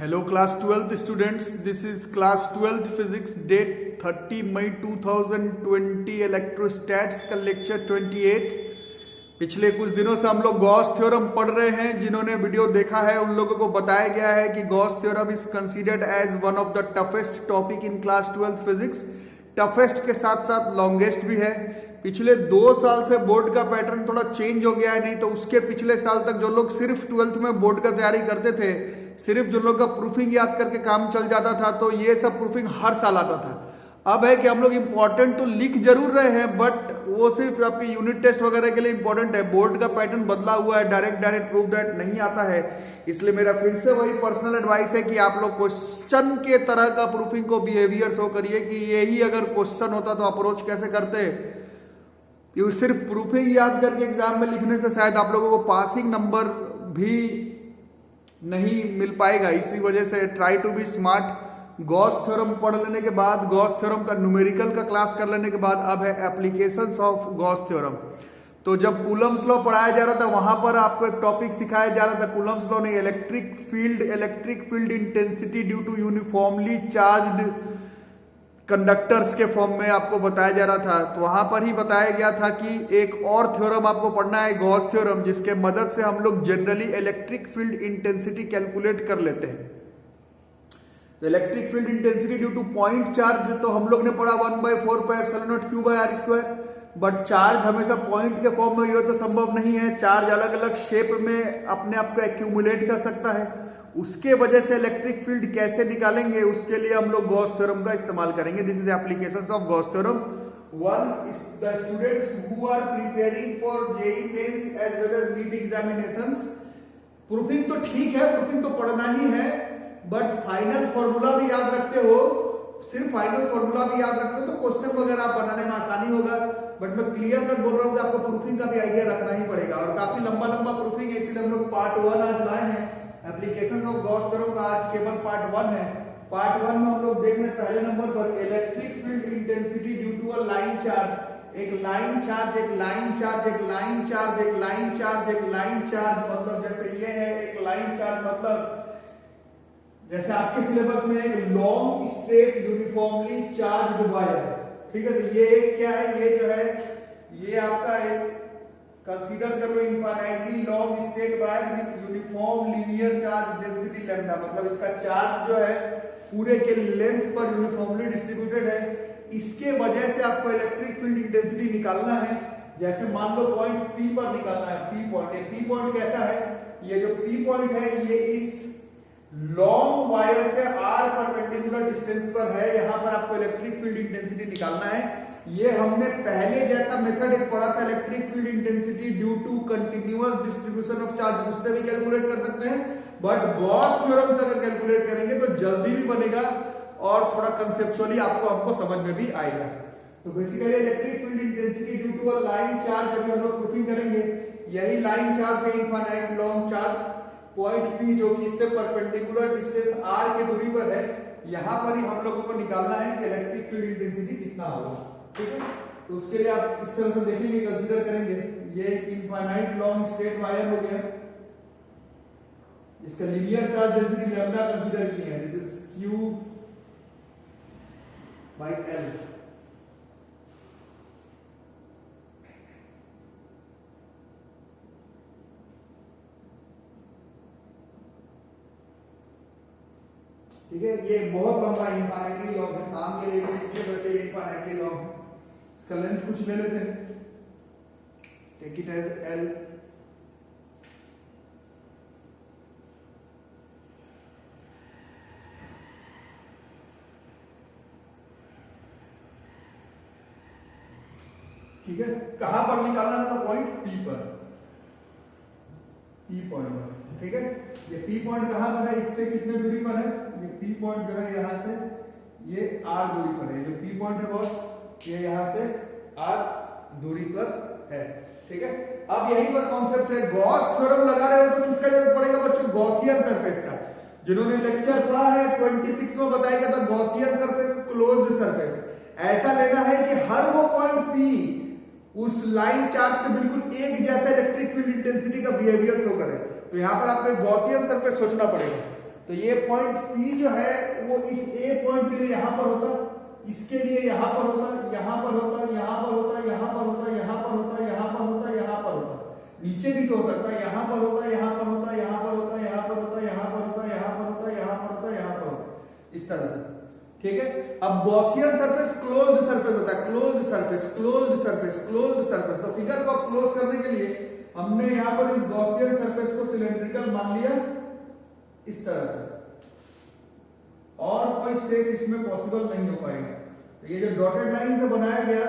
Hello class 12th students, this is class 12th physics date 30 मई 2020 इलेक्ट्रोस्टैट्स का lecture 28। पिछले कुछ दिनों से हम लोग गॉस थ्योरम पढ़ रहे हैं। जिन्होंने वीडियो देखा है उन लोगों को बताया गया है कि Gauss theorem is considered as one of the toughest topic in class 12th physics. Toughest के साथ साथ लॉन्गेस्ट भी है। पिछले 2 साल से बोर्ड का पैटर्न थोड़ा चेंज हो गया है, नहीं तो उसके पिछले साल तक जो लोग सिर्फ 12th में बोर्ड का तैयारी करते थे, सिर्फ जो लोग का प्रूफिंग याद करके काम चल जाता था, तो ये सब प्रूफिंग हर साल आता था। अब है कि हम लोग इंपॉर्टेंट तो लिख जरूर रहे हैं, बट वो सिर्फ आपके यूनिट टेस्ट वगैरह के लिए इंपॉर्टेंट है। बोर्ड का पैटर्न बदला हुआ है, डायरेक्ट प्रूफ दैट नहीं आता है। इसलिए मेरा फिर से वही पर्सनल एडवाइस है कि आप लोग क्वेश्चन के तरह का प्रूफिंग को बिहेवियर शो करिए कि यही अगर क्वेश्चन होता तो अप्रोच कैसे करते। ये सिर्फ प्रूफिंग याद करके एग्जाम में लिखने से शायद आप लोगों को पासिंग नंबर भी नहीं मिल पाएगा। इसी वजह से try to be smart. Gauss theorem पढ़ लेने के बाद, गॉस थ्योरम का न्यूमेरिकल का क्लास कर लेने के बाद अब है एप्लीकेशंस ऑफ गॉस थ्योरम। तो जब कूलम्स लॉ पढ़ाया जा रहा था वहां पर आपको एक टॉपिक सिखाया जा रहा था। कूलम्स लॉ ने electric field intensity due to uniformly charged conductors के फॉर्म में आपको बताया जा रहा था। तो वहां पर ही बताया गया था कि एक और थ्योरम आपको पढ़ना है, गॉस थ्योरम, जिसके मदद से हम लोग generally electric field intensity calculate कर लेते हैं। तो electric field intensity due two point charge तो हम लोग ने पढ़ा 1/4πε0q/r²। बट चार्ज हमेशा पॉइंट के फॉर्म में ये तो संभव नहीं है। चार्ज अलग अलग शेप में अपने आप को एक्यूमुलेट कर सकता है। उसके वजह से इलेक्ट्रिक फील्ड कैसे निकालेंगे, उसके लिए हम लोग गॉस थ्योरम का इस्तेमाल करेंगे। This is applications of Gauss theorem. One is the students who are preparing for JEE Mains as well as NEET examinations. Proofing तो ठीक है, प्रूफिंग तो पढ़ना ही है, बट फाइनल फॉर्मूला भी याद रखते हो। सिर्फ फाइनल फॉर्मूला भी याद रखते हो तो क्वेश्चन वगैरह आप बनाने में आसानी होगा। बट मैं क्लियर कट बोल रहा हूँ कि आपको प्रूफिंग का भी आइडिया रखना ही पड़ेगा। और काफी लंबा प्रूफिंग है, इसलिए हम लोग पार्ट 1 आज लाए हैं। एप्लीकेशंस ऑफ गॉस थ्योरम का आज केवल पार्ट 1 है। पार्ट 1 में हम लोग देख रहे हैं पहले नंबर पर electric field intensity due to a line charge. एक लाइन चार्ज, एक लाइन चार्ज, एक लाइन चार्ज, एक लाइन चार्ज, एक लाइन चार्ज, मतलब जैसे ये है एक लाइन चार्ज, मतलब जैसे आपके सिलेबस में एक long straight uniformly charged wire. ठीक है, तो ये क्या है, ये जो है ये आपका एक कंसीडर कर लो infinitely long straight wire with uniform linear charge density lambda. मतलब इसका चार्ज जो है पूरे के लेंथ पर यूनिफॉर्मली डिस्ट्रीब्यूटेड है। इसके वजह से आपको इलेक्ट्रिक फील्ड इंटेंसिटी निकालना है। जैसे मान लो पॉइंट P पर निकालना है। P पॉइंट, ये P पॉइंट कैसा है, ये जो P पॉइंट है ये इस लॉन्ग वायर से R परपेंडिकुलर डिस्टेंस पर है। यहां पर आपको इलेक्ट्रिक फील्ड इंटेंसिटी निकालना है। ये हमने पहले जैसा मेथड एक पढ़ा था, electric field intensity due to continuous distribution of charge, उससे भी कैलकुलेट कर सकते हैं। बट गॉस थ्योरम से अगर कैलकुलेट करेंगे तो जल्दी भी बनेगा और थोड़ा कंसेप्चुअली हमको समझ में भी आएगा। तो basically electric field intensity due to a line charge, अभी हम लोग प्रूफिंग करेंगे। यही लाइन चार्ज है, infinite long charge. Point P जो कि इससे परपेंडिकुलर डिस्टेंस R की दूरी पर है, यहां पर ही हम लोगों को निकालना है कि इलेक्ट्रिक फील्ड इंटेंसिटी कितना होगा। ठीक है, तो उसके लिए आप इस तरह से देखेंगे, कंसीडर करेंगे। ये इनफाइनाइट लॉन्ग स्ट्रेट वायर हो गया, इसका linear charge density lambda consider किया है। This is Q by L। ठीक है, ये बहुत लंबा इनफाइनाइटली लॉन्ग है, काम के लिए भी लिखिए, वैसे ये इनफाइनाइटली लॉन्ग है। इसका लेंथ कुछ ले लेते हैं, टेक इट एज L। ठीक है, कहां पर निकालना था, पॉइंट P पर, P पॉइंट पर। ठीक है, ये P पॉइंट कहां पर है, इससे कितने दूरी पर है, ये P पॉइंट जो है यहां से ये R दूरी पर है। जो P पॉइंट है बॉस, ये यहां से R दूरी पर है। ठीक है, अब यहीं पर कॉन्सेप्ट है, गॉस थ्योरम लगा रहे हो तो किसका जरूरत पड़ेगा बच्चों, गॉसियन सरफेस का। जिन्होंने लेक्चर पढ़ा है 26 में बताया गया था गॉसियन सरफेस, क्लोज्ड सरफेस। ऐसा लेना है कि हर वो पॉइंट P उस लाइन चार्ज से बिल्कुल एक जैसा इलेक्ट्रिक फील्ड इंटेंसिटी का बिहेवियर शो करे। तो यहां पर आपको गॉसियन सरफेस सोचना पड़ेगा। तो ये पॉइंट P जो है वो इस A पॉइंट के लिए यहां पर होता, इसके लिए यहां पर होता, यहां पर होता, यहां पर होता, यहां पर होता, यहां पर होता, यहां पर होता, यहां पर होता, नीचे भी तो हो सकता है, यहां पर होता, यहां पर होता, यहां पर होता, यहां पर होता, यहां पर होता, यहां पर होता, यहां पर होता, यहां पर होता, इस तरह से। ठीक है, अब गॉसियन सरफेस क्लोज्ड सरफेस होता है, closed surface, closed surface, closed surface. तो फिगर को क्लोज करने के लिए हमने यहां पर इस गॉसियन सरफेस को सिलेंड्रिकल मान लिया इस तरह से, और कोई शेप इसमें पॉसिबल नहीं हो पाएगा। तो ये जो डॉटेड लाइन से बनाया गया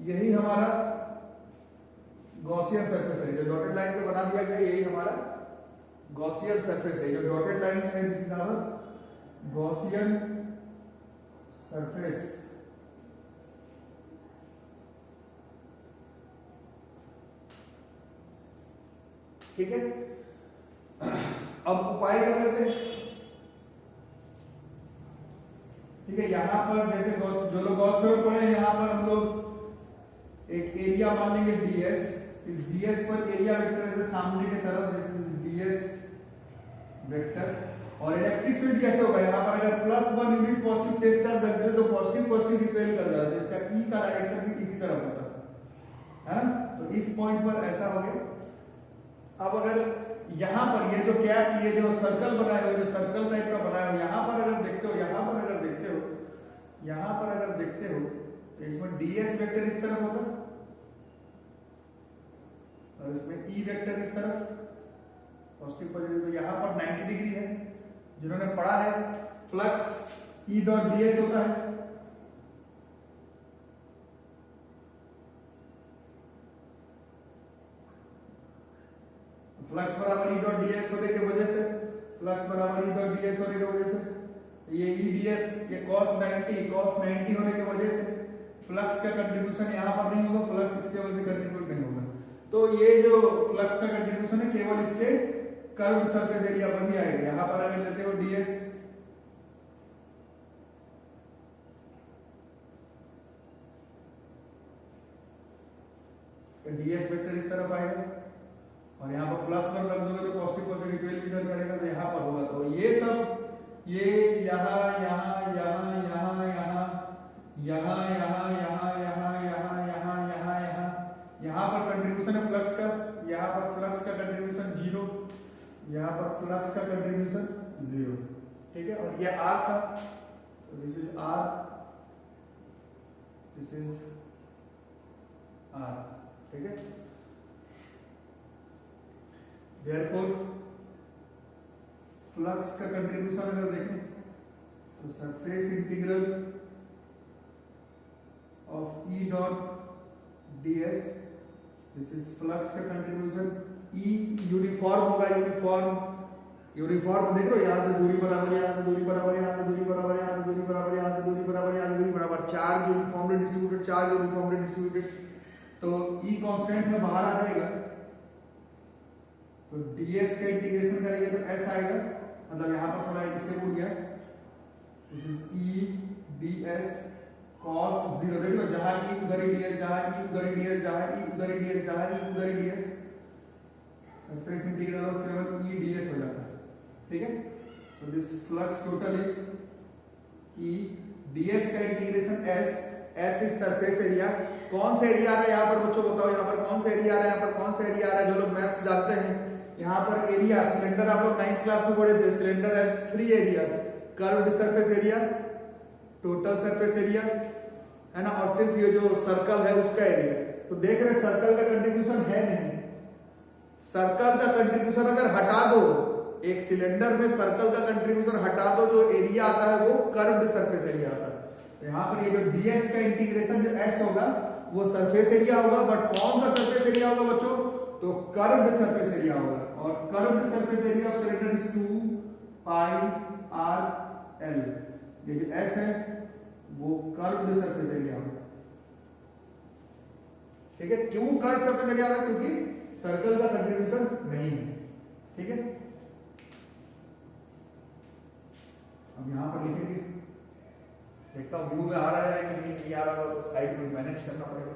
यही हमारा गॉसियन सरफेस है, जो डॉटेड लाइन से बना दिया गया यही हमारा गॉसियन सरफेस है। जो डॉटेड लाइन है this is our Gaussian surface. ठीक है, अब उपाय कर लेते हैं। ठीक है, यहां पर जैसे जो लोग गॉस थ्योरम पढ़े हैं, यहां पर हम लोग एक एरिया मान लेंगे ds। इस ds पर एरिया वेक्टर है सामने की तरफ, दिस इज ds वेक्टर। और इलेक्ट्रिक फील्ड कैसे होगा, यहां पर अगर +1 यूनिट पॉजिटिव टेस्ट चार्ज रख दे तो पॉजिटिव पॉजिटिव रिपेल कर जाता है, इसका E का डायरेक्शन भी इसी तरफ होता है ना। तो इस पॉइंट पर ऐसा हो गया। अब अगर यहां पर ये जो कैप, ये जो सर्कल बनाया हुआ, जो सर्कल टाइप का बनाया हुआ, यहां पर अगर देखते हो, यहां पर अगर देखते हो, यहां पर अगर देखते हो तो इसमें ds वेक्टर इस तरफ होगा और इसमें E वेक्टर इस तरफ पॉजिटिव पॉजिटिव। तो यहां पर 90 डिग्री है, जिन्होंने पढ़ा है फ्लक्स E डॉट ds होता है। फ्लक्स बराबर E डॉट ds होने की वजह से, फ्लक्स बराबर E डॉट ds होने की वजह से ये E ds, ये cos 90 होने की वजह से फ्लक्स का कंट्रीब्यूशन यहां पर नहीं होगा, फ्लक्स इसके वजह से कंट्रीब्यूट नहीं होगा। तो ये जो फ्लक्स का कंट्रीब्यूशन है केवल इसके कर्व्ड सरफेस एरिया पर ही आएगा। यहां पर अगर लेते हो ds, इसका ds वेक्टर इस तरफ आएगा और यहाँ पर +1 रख दोगे तो पॉजिटिव पॉजिटिव रिपेल भी इधर करेगा, तो यहाँ पर होगा। तो ये सब ये यहाँ यहाँ यहाँ यहाँ यहाँ यहाँ यहाँ यहाँ यहाँ यहाँ यहाँ यहाँ यहाँ यहाँ पर कंट्रीब्यूशन है फ्लक्स का, यहाँ पर फ्लक्स का कंट्रीब्यूशन 0, यहाँ पर फ्लक्स का कंट्रीब्यूशन 0। ठीक है, और ये R था, तो this is R, this is R। ठीक है, Therefore, फ्लक्स का कंट्रीब्यूशन अगर देखें तो surface integral of E dot ds, this is flux का कंट्रीब्यूशन। E यूनिफॉर्म होगा, यूनिफॉर्म देख लो, यहां से दूरी बराबर, यहां से दूरी बराबर, यहां से दूरी बराबर, यहां से दूरी बराबर, यहां से दूरी बराबर, यहां से दूरी बराबर, charge uniformly distributed, charge uniformly distributed. तो E कांस्टेंट में बाहर आ जाएगा, तो ds का इंटीग्रेशन करेंगे तो s आएगा, मतलब यहां पर थोड़ा इससे उड़ गया, this is E ds cos 0। देखो जहां E उधर ही ds, जहां E उधर ही ds, जहां E उधर ही ds, जहां E उधर ही ds, सरफेस इंटीग्रल ऑफ केवल E ds हो जाता है। ठीक है, so this flux total is E ds का integration s is surface area. कौन सा एरिया आ रहा है यहाँ पर बच्चों, बताओ यहाँ पर कौन सा एरिया आ रहा है, यहाँ पर कौन सा एरिया आ रहा है। जो लोग मैथ्स जानते हैं, यहाँ पर एरिया, सिलेंडर आप लोग 9th क्लास में पढ़े थे, cylinder has 3 areas, curved surface area, total surface area, है ना, और सिर्फ ये जो सर्कल है उसका एरिया। तो देख रहे सर्कल का कंट्रीब्यूशन है नहीं, सर्कल का कंट्रीब्यूशन अगर हटा दो, एक सिलेंडर में सर्कल का कंट्रीब्यूशन हटा दो, जो एरिया आता है वो कर्व्ड सरफेस एरिया आता है। तो यहाँ पर ये जो ds का इंटीग्रेशन जो s होगा वो सरफेस एरिया होगा, बट कौन सा सरफेस एरिया होगा बच्चों, तो कर्व्ड सरफेस एरिया होगा। और curved surface area of cylinder is 2 pi r l। ये जो s है वो कर्व्ड सरफेस एरिया होगा। ठीक है, क्यों कर्व्ड सरफेस एरिया होगा, क्योंकि सर्कल का कंट्रीब्यूशन नहीं है। ठीक है, अब यहां पर लिखेंगे, देखता हूं व्यू में आ रहा है कि नहीं आ रहा, तो साइड में मैनेज करना पड़ेगा।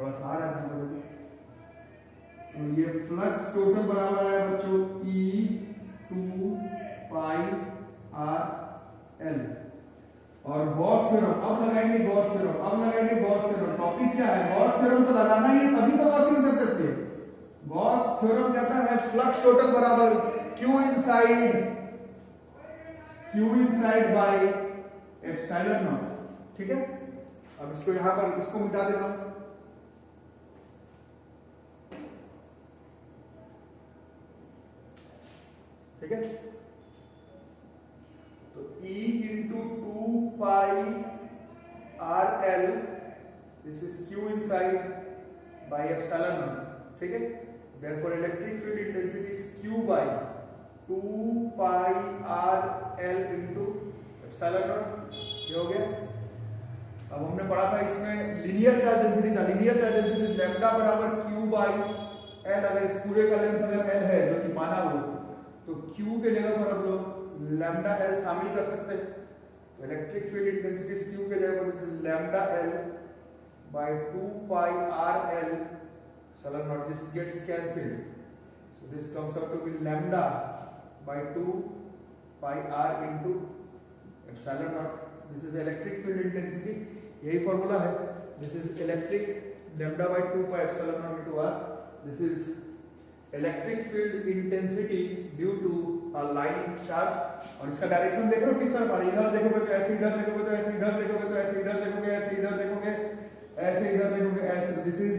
थोड़ा सा आ रहा है। तो ये फ्लक्स टोटल बराबर आया बच्चों E 2 पाई R L। और गॉस थ्योरम अब लगाएंगे, गॉस थ्योरम। टॉपिक क्या है? गॉस थ्योरम तो लगाना ही है, तभी तो गॉसियन सरफेस पे। गॉस थ्योरम कहता है फ्लक्स टोटल बराबर Q inside by epsilon naught. ठीक है, अब इसको यहां पर इसको मिटा देता हूं। ठीक है, तो E into 2 pi R L, this is Q inside by epsilon naught. ठीक है, therefore electric field intensity is Q by 2 pi R L into epsilon naught. ये हो गया। अब हमने पढ़ा था इसमें लीनियर चार्ज डेंसिटी था। लीनियर चार्ज डेंसिटी लैम्डा बराबर Q बाई L। अगर इस पूरे का लेंथ अगर L है जो कि माना हुआ, तो Q के जगह पर हम लोग लैम्डा L शामिल कर सकते हैं। तो इलेक्ट्रिक फील्ड इंटेंसिटी Q के जगह पर this lambda L by 2 pi R L epsilon naught. This gets cancelled, so this comes out to be lambda by 2 pi R into epsilon naught. This is electric field intensity, यही formula है। This is electric lambda by 2 pi epsilon naught into R। This is electric field intensity due to a line charge. और इसका direction देख रहे हो किस तरफ आ रही है? इधर देखोगे तो ऐसे, इधर देखोगे तो ऐसे, इधर देखोगे तो ऐसे, इधर देखोगे ऐसे, इधर देखोगे ऐसे, इधर देखोगे ऐसे। दिस इज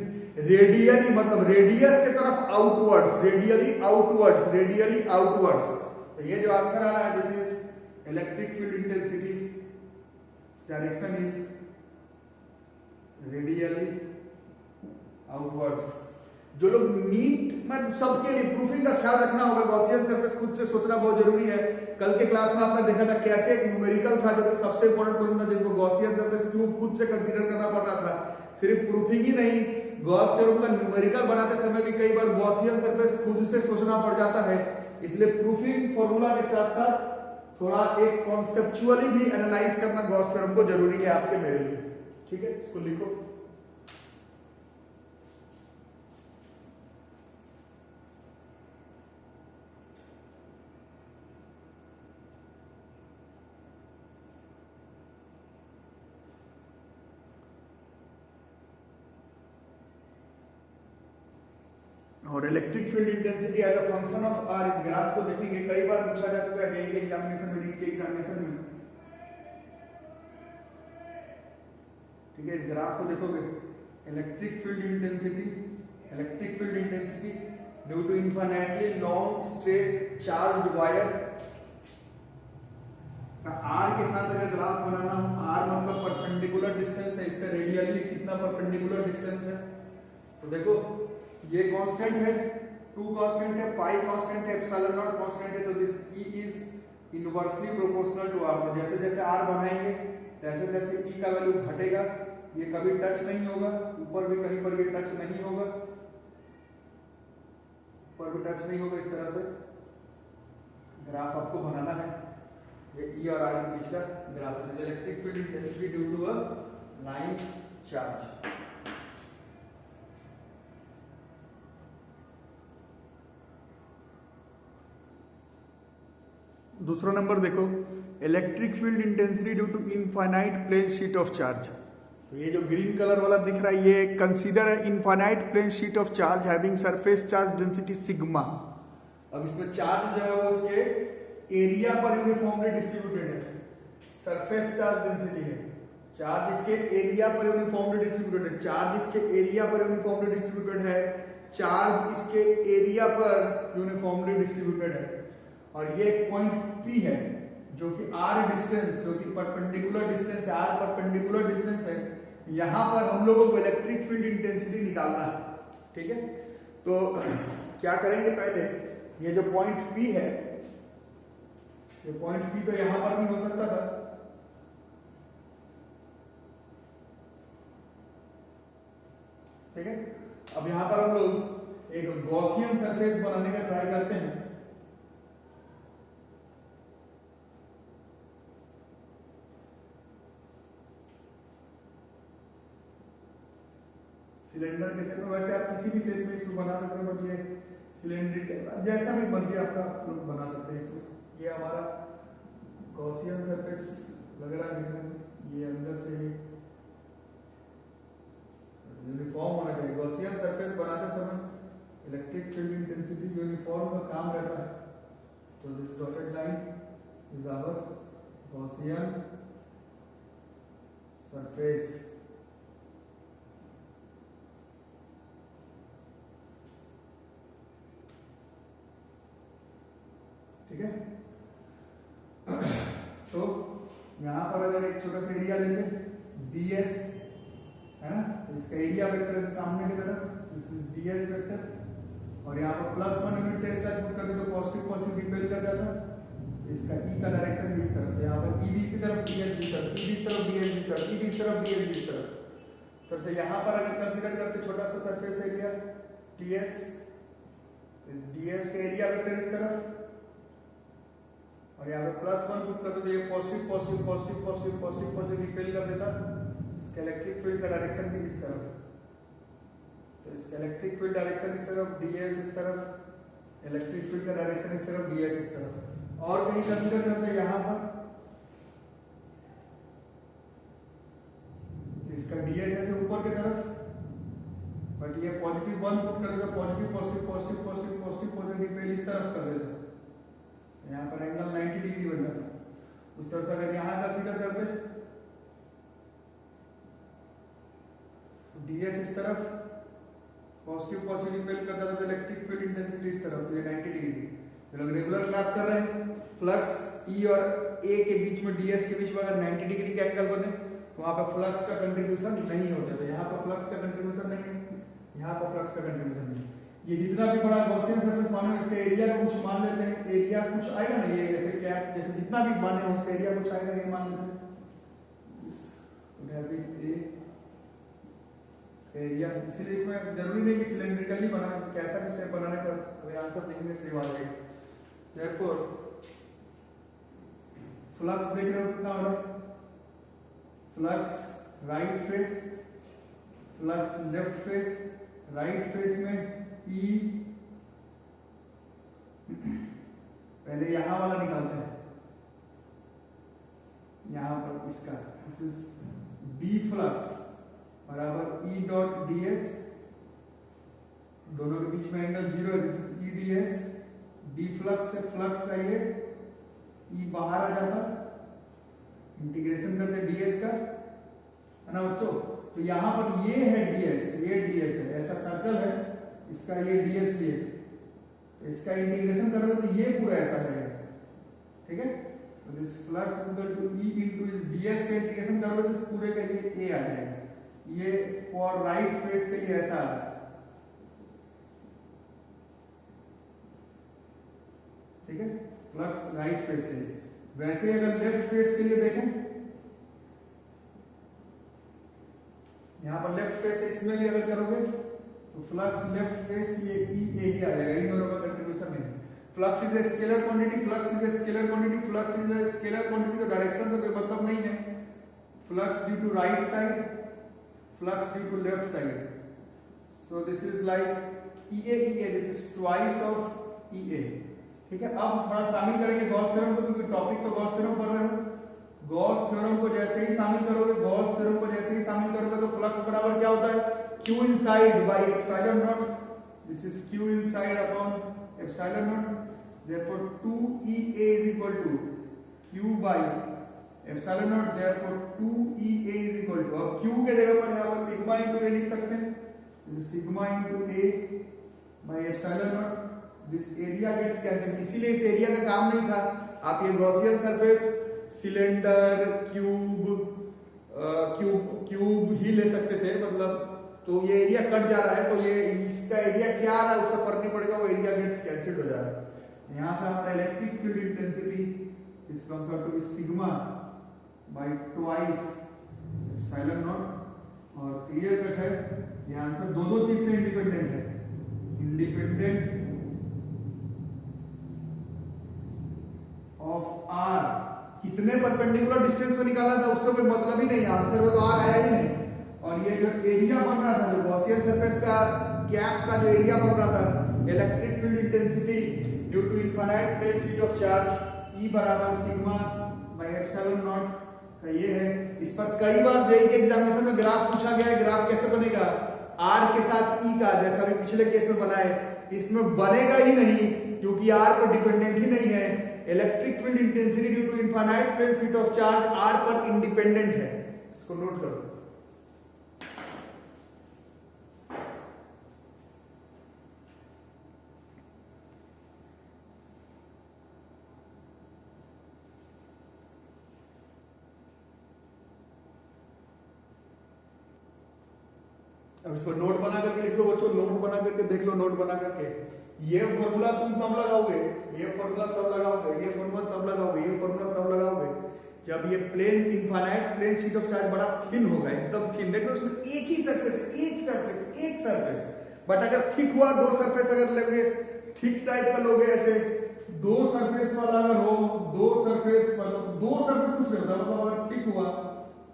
रेडियली, मतलब रेडियस के तरफ आउटवर्ड्स, रेडियली आउटवर्ड्स। तो ये जो आंसर आ रहा है this is electric field intensity, direction is radially outwards. जो लोग नीट में सबके लिए प्रूफिंग का ख्याल रखना होगा, गॉसियन सरफेस खुद से सोचना बहुत जरूरी है। कल के क्लास में आपने देखा था कैसे एक न्यूमेरिकल था जो कि सबसे इंपॉर्टेंट क्वेश्चन था, जिसको गॉसियन सरफेस क्यूब खुद से कंसीडर करना पड़ रहा था। सिर्फ प्रूफिंग ही नहीं, गॉस थ्योरम का न्यूमेरिकल बनाते समय भी कई बार गॉसियन सरफेस खुद से सोचना पड़ जाता है। इसलिए प्रूफिंग फॉर्मूला के साथ साथ थोड़ा एक कॉन्सेप्चुअली भी एनालाइज करना गॉस थ्योरम को जरूरी है आपके मेरे लिए। ठीक है, इसको लिखो। और electric field intensity as a function of R, इस ग्राफ को देखेंगे, कई बार पूछा जा चुका है गई एग्जामिनेशन में, नीट के एग्जामिनेशन में। ठीक है, इस ग्राफ को देखोगे, electric field intensity due to infinitely long straight charged wire का आर के साथ अगर ग्राफ बनाना हो, आर मतलब परपेंडिकुलर डिस्टेंस है, इससे रेडियली कितना परपेंडिकुलर डिस्टेंस है। तो देखो ये कांस्टेंट है, 2 कांस्टेंट है, पाई कांस्टेंट है, एप्सिलॉन नॉट कांस्टेंट है। तो this E is inversely proportional to R। तो जैसे जैसे R बढ़ाएंगे तैसे तैसे E का वैल्यू घटेगा। ये कभी टच नहीं होगा, ऊपर भी कहीं पर ये टच नहीं होगा, ऊपर भी टच नहीं होगा। इस तरह से ग्राफ आपको बनाना है। ये E और R के बीच का ग्राफ है। Electric field intensity due to a line charge. दूसरा नंबर देखो, electric field intensity due to infinite plane sheet of charge. तो ये जो ग्रीन कलर वाला दिख रहा है, ये कंसीडर है infinite plane sheet of charge having surface charge density sigma. अब इसमें चार्ज जो है वो उसके एरिया पर यूनिफॉर्मली डिस्ट्रीब्यूटेड है। सरफेस चार्ज डेंसिटी है, चार्ज इसके एरिया पर यूनिफॉर्मली डिस्ट्रीब्यूटेड है। चार्ज इसके एरिया पर यूनिफॉर्मली डिस्ट्रीब्यूटेड है, चार्ज इसके एरिया पर यूनिफॉर्मली डिस्ट्रीब्यूटेड है। और ये पॉइंट P है जो कि R डिस्टेंस, जो कि परपेंडिकुलर डिस्टेंस है, R परपेंडिकुलर डिस्टेंस है। यहां पर हम लोगों को इलेक्ट्रिक फील्ड इंटेंसिटी निकालना है। ठीक है, तो क्या करेंगे, पहले ये जो पॉइंट P है, ये पॉइंट P तो यहां पर भी हो सकता था। ठीक है, अब यहां पर हम लोग एक गॉसियन सरफेस बनाने का ट्राई करते हैं। सिलेंडर के शेप में, वैसे आप किसी भी शेप में इसको बना सकते हो, बट ये सिलेंड्रिकल जैसा भी मर्जी आपका लोग बना सकते हैं इसमें। ये हमारा गॉसियन सरफेस लग रहा है देखने में, ये अंदर से यूनिफॉर्म होना चाहिए। गॉसियन सरफेस बनाते समय इलेक्ट्रिक फील्ड इंटेंसिटी यूनिफॉर्म का काम रहता है, तो this dotted line is our Gaussian surface. ठीक है, तो यहां पर अगर एक छोटा सा एरिया लेते हैं ds है ना, तो इसका एरिया वेक्टर है सामने की तरफ, दिस इज ds वेक्टर, और यहाँ पर +1 यूनिट टेस्ट टाइप पुट करके तो पॉजिटिव पॉजिटिव रिपेल कर जाता है, तो इसका e का डायरेक्शन भी इस तरफ है, यहाँ पर e इस तरफ ds इस तरफ, e इस तरफ ds इस तरफ, e इस तरफ ds इस तरफ। फिर से यहाँ पर अगर कंसीडर करते छोटा सा सरफेस एरिया ds, इस ds का एरिया वेक्टर इस तरफ, और यहाँ पे +1 पुट करते तो ये positive positive positive positive positive positive repel कर देता। इसका इलेक्ट्रिक फील्ड का डायरेक्शन भी इस तरफ, तो इसका इलेक्ट्रिक फील्ड डायरेक्शन इस तरफ, ds इस तरफ, इलेक्ट्रिक फील्ड का डायरेक्शन इस तरफ, ds इस तरफ। और कहीं कंसीडर करते हैं यहाँ पर, इसका ds ऐसे ऊपर की तरफ, बट ये पॉजिटिव 1 पुट करते तो positive positive positive positive positive positive repel इस तरफ कर देता, यहाँ पर एंगल 90 डिग्री बन जाता। उस तरह से अगर यहाँ कंसीडर करते ds इस तरफ पॉजिटिव पॉजिटिव रिपेल करता तो इलेक्ट्रिक फील्ड इंटेंसिटी इस तरफ, तो ये 90 डिग्री। तो लोग रेगुलर क्लास कर रहे हैं, फ्लक्स E और A के बीच में ds के बीच में अगर 90 डिग्री का एंगल बने तो वहां पर फ्लक्स का कंट्रीब्यूशन नहीं होता, तो यहाँ पर फ्लक्स का कंट्रीब्यूशन नहीं है, यहाँ पर फ्लक्स का कंट्रीब्यूशन नहीं है। ये जितना भी बड़ा गॉसियन सरफेस मानो, इसका एरिया का कुछ मान लेते हैं, एरिया कुछ आएगा ना, ये ऐसे कैप जैसे जितना भी माने उसका एरिया कुछ आएगा, ये मान लेते हैं एरिया। इसलिए इसमें जरूरी नहीं कि सिलेंड्रिकली बनाना, इसमें कैसा भी शेप बनाने पर अभी आंसर देखने से आ जाएगा। देयरफॉर फ्लक्स देख रहे हो कितना हो रहा है, flux right face, flux left face, right face में E, पहले यहां वाला निकालते हैं, यहां पर इसका दिस इज B फ्लक्स बराबर E डॉट ds, दोनों के बीच में एंगल 0 है, this is E ds, B flux से फ्लक्स चाहिए, E बाहर आ जाता, इंटीग्रेशन करते ds का, है ना बच्चों। तो यहां पर ये है ds, ये ds है, ऐसा सर्कल है, इसका ये ds भी है, तो इसका इंटीग्रेशन करोगे तो ये पूरा ऐसा रहेगा, ठीक है। So this flux equal to E into इस ds का इंटीग्रेशन करोगे तो इस पूरे का ये a आ जाएगा, ये फॉर राइट फेस के लिए ऐसा आ रहा है, ठीक है, फ्लक्स राइट फेस के लिए। वैसे अगर लेफ्ट फेस के लिए देखें, यहां पर लेफ्ट फेस है, इसमें भी अगर करोगे तो फ्लक्स लेफ्ट फेस ये E A ही आ जाएगा, इन दोनों का कंट्रीब्यूशन नहीं। Flux is a scalar quantity, flux is a scalar quantity, flux is a scalar quantity, तो डायरेक्शन का कोई मतलब नहीं है। Flux due to right side, flux due to left side, so this is like EA EA, this is twice of EA, ठीक है। अब थोड़ा शामिल करेंगे गॉस थ्योरम को, क्योंकि टॉपिक तो गॉस थ्योरम पढ़ रहे हो। गॉस थ्योरम को जैसे ही शामिल करोगे, गॉस थ्योरम को जैसे ही शामिल करोगे तो फ्लक्स बराबर क्या होता है, Q inside by epsilon naught, this is Q inside upon epsilon naught, therefore 2EA is equal to Q by epsilon naught, therefore 2EA is equal to, अब Q के जगह पर यहाँ पर सिग्मा इंटू A लिख सकते हैं, this is sigma into A by epsilon naught, this area gets cancelled, इसीलिए इस एरिया का काम नहीं था। आप ये गॉसियन सरफेस, सिलेंडर, क्यूब ही ले सकते थे, मतलब तो ये एरिया कट जा रहा है, तो ये इसका एरिया क्या आ रहा है उससे फर्क नहीं पड़ेगा, वो एरिया गेट्स कैंसिल्ड हो जा रहा है। यहाँ से हमारा electric field intensity is comes out to be sigma by twice epsilon naught, और क्लियर कट है ये आंसर दोनों चीज से इंडिपेंडेंट है, इंडिपेंडेंट ऑफ आर। कितने परपेंडिकुलर डिस्टेंस पे निकाला था उससे कोई मतलब ही नहीं, आंसर में तो आर आया ही नहीं। और ये जो एरिया बन रहा था, जो गॉसियन सरफेस का कैप का जो एरिया बन रहा था, electric field intensity due to infinite plane sheet of charge E बराबर सिग्मा बाय एप्सिलॉन नॉट का ये है। इस पर कई बार जेईई के एग्जामिनेशन में ग्राफ पूछा गया है। ग्राफ कैसे बनेगा? R के साथ E का, जैसा अभी पिछले केस में बना है, इसमें बनेगा ही नहीं क्योंकि R पर डिपेंडेंट ही नहीं है। Electric field intensity due to infinite plane sheet of charge R पर इंडिपेंडेंट है। इसको नोट करो। अब इसको नोट बना करके लिख लो बच्चों, नोट बना करके देख लो, नोट बना करके। ये फॉर्मूला तुम तब लगाओगे, ये फॉर्मूला तब लगाओगे, ये फॉर्मूला तब लगाओगे, ये फॉर्मूला तब लगाओगे जब ये plane infinite plane sheet of charge बड़ा थिन होगा, एकदम थिन। देखो इसमें एक ही सरफेस, एक सरफेस। बट अगर थिक हुआ, दो सरफेस अगर लोगे, थिक टाइप का लोगे, ऐसे दो सरफेस वाला अगर हो, दो सरफेस मतलब दो सरफेस कुछ नहीं होता, मतलब अगर थिक हुआ,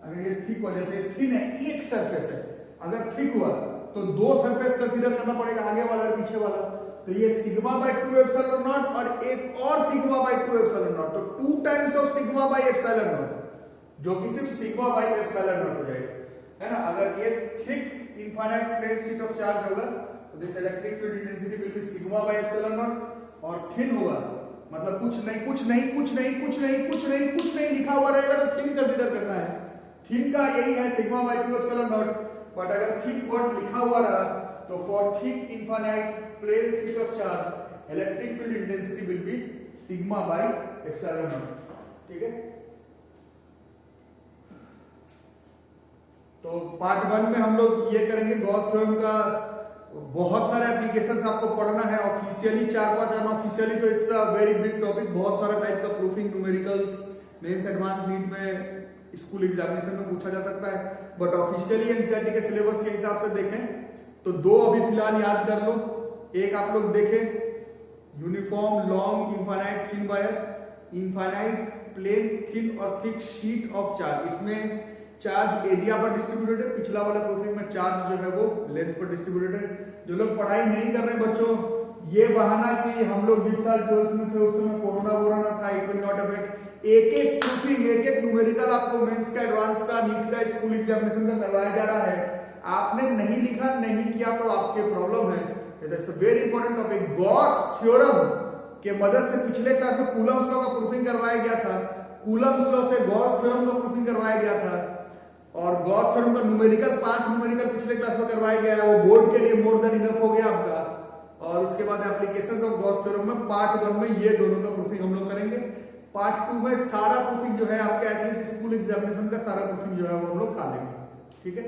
अगर ये थिक हुआ, जैसे थिन है, एक सरफेस है, अगर थिक हुआ तो दो सरफेस कंसीडर करना पड़ेगा, आगे वाला और पीछे वाला। तो ये सिग्मा बाय 2 एप्सिलॉन नॉट और एक और सिग्मा बाय 2 एप्सिलॉन नॉट, तो 2 times of sigma by epsilon not, जो कि सिर्फ सिग्मा बाय एप्सिलॉन नॉट हो जाएगा, है ना। अगर ये thick infinite plane sheet of charge होगा तो this electric field intensity will be sigma by epsilon naught, और थिन होगा मतलब कुछ नहीं लिखा हुआ रहेगा तो थिन कंसीडर करना है। थिन का यही है sigma by 2 epsilon naught. But अगर थिक वर्ड लिखा हुआ रहा तो for thick infinite plane sheet of charge electric field intensity will be sigma by epsilon naught. ठीक है, तो पार्ट 1 में हम लोग ये करेंगे गॉस थ्योरम का। बहुत सारे एप्लीकेशंस आपको पढ़ना है, ऑफिशियली 4-5 अनऑफिशियली तो it's a very big topic. बहुत सारा टाइप का proofing, numericals, mains advance NEET में, स्कूल एग्जामिनेशन में पूछा जा सकता है। बट ऑफिशियली एनसीईआरटी के सिलेबस के हिसाब से देखें तो दो अभी फिलहाल याद कर लो। एक आप लोग देखें, uniform long infinite thin wire, infinite plane thin और थिक शीट ऑफ चार्ज। इसमें चार्ज एरिया पर डिस्ट्रीब्यूटेड है, पिछला वाला प्रूफिंग में चार्ज जो है वो लेंथ पर डिस्ट्रीब्यूटेड है। जो लोग पढ़ाई नहीं कर रहे बच्चों, ये बहाना कि हम लोग 20 साल 12th में थे, उस समय कोरोना था, इट विल नॉट अफेक्ट। एक प्रूफिंग, एक न्यूमेरिकल आपको मेंस का, एडवांस का, नीट का, स्कूल एग्जामिनेशन का करवाया जा रहा है। आपने नहीं लिखा, नहीं किया तो आपके प्रॉब्लम है। It's a very important topic. Gauss theorem के मदद से पिछले क्लास में कूलम्स लॉ का प्रूफिंग करवाया गया था, कूलम्स लॉ से गॉस थ्योरम का प्रूफिंग करवाया गया था, और गॉस थ्योरम का न्यूमेरिकल 5 न्यूमेरिकल पिछले क्लास में करवाया गया है। वो बोर्ड के लिए मोर देन इनफ हो गया आपका। और उसके बाद एप्लीकेशंस ऑफ गॉस थ्योरम में पार्ट 1 में ये दोनों का प्रूफिंग हम लोग करेंगे। पार्ट 2 में सारा प्रूफिंग जो है आपके एटलीस्ट स्कूल एग्जामिनेशन का सारा प्रूफिंग जो है वो हम लोग खा लेंगे। ठीक है,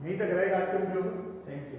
यहीं तक रहेगा आज के वीडियो में। Thank you.